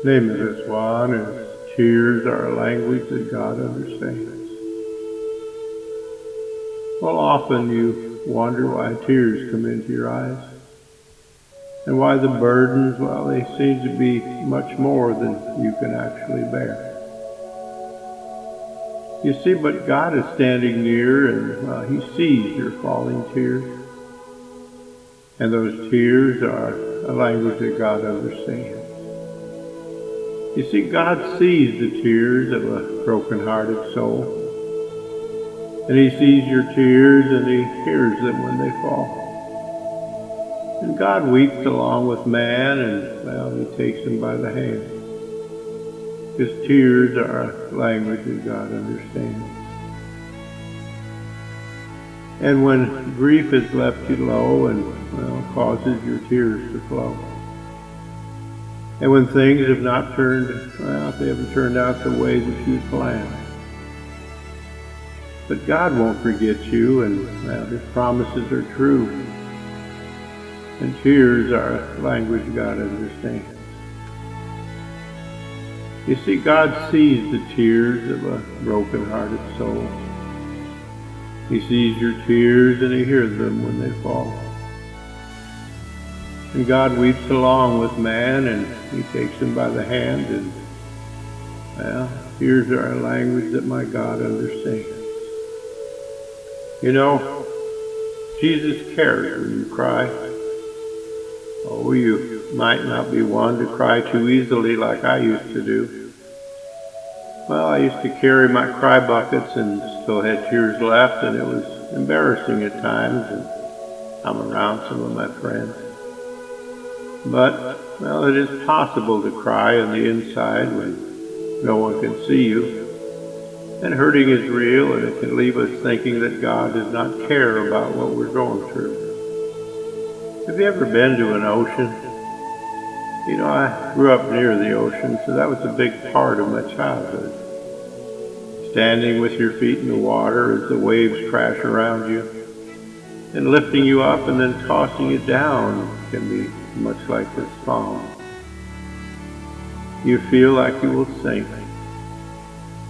Name of this one is Tears Are a Language That God Understands. Well, often you wonder why tears come into your eyes and why the burdens, well, they seem to be much more than you can actually bear. You see, but God is standing near and He sees your falling tears. And those tears are a language that God understands. You see, God sees the tears of a broken-hearted soul. And He sees your tears and He hears them when they fall. And God weeps along with man and, well, He takes him by the hand. His tears are a language that God understands. And when grief has left you low and, well, causes your tears to flow. And when things have not turned, well, they haven't turned out the way that you planned. But God won't forget you, and well, His promises are true. And tears are a language God understands. You see, God sees the tears of a broken-hearted soul. He sees your tears and He hears them when they fall. And God weeps along with man and He takes him by the hand and, well, tears are a language that my God understands. You know, Jesus cares when you cry. Oh, you might not be one to cry too easily like I used to do. Well, I used to carry my cry buckets and still had tears left, and it was embarrassing at times, and I'm around some of my friends. But, well, it is possible to cry on the inside when no one can see you. And hurting is real, and it can leave us thinking that God does not care about what we're going through. Have you ever been to an ocean? You know, I grew up near the ocean, so that was a big part of my childhood. Standing with your feet in the water as the waves crash around you, and lifting you up and then tossing you down can be much like this song. You feel like you will sink.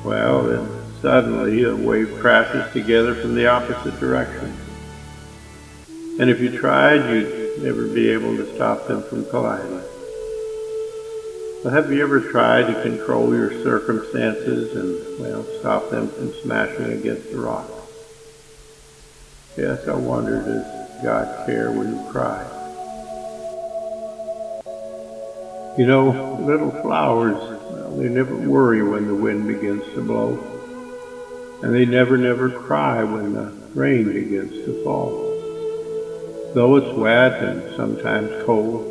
Well, then suddenly a wave crashes together from the opposite direction. And if you tried, you'd never be able to stop them from colliding. But have you ever tried to control your circumstances and, well, stop them from smashing against the rocks? Yes, I wonder, does God care when you cry? You know, little flowers, well, they never worry when the wind begins to blow. And they never cry when the rain begins to fall. Though it's wet and sometimes cold,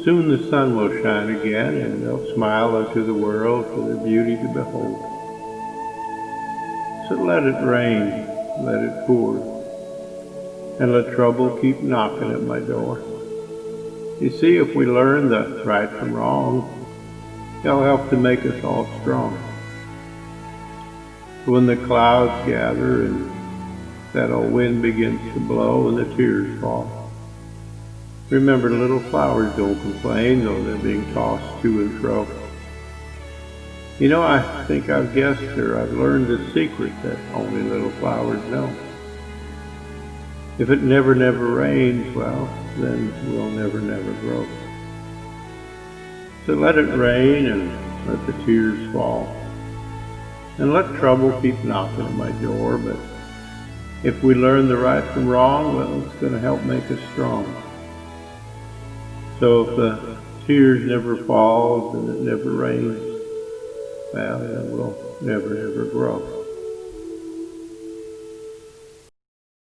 soon the sun will shine again and they'll smile unto the world for their beauty to behold. So let it rain, let it pour, and let trouble keep knocking at my door. You see, if we learn the right from wrong, it'll help to make us all strong. When the clouds gather and that old wind begins to blow and the tears fall, remember, little flowers don't complain, though they're being tossed to and fro. You know, I think I've guessed or I've learned the secret that only little flowers know. If it never rains, well, then we'll never grow. So let it rain and let the tears fall. And let trouble keep knocking at my door, but if we learn the right from wrong, well, it's going to help make us strong. So if the tears never fall and it never rains, well, then we'll never grow.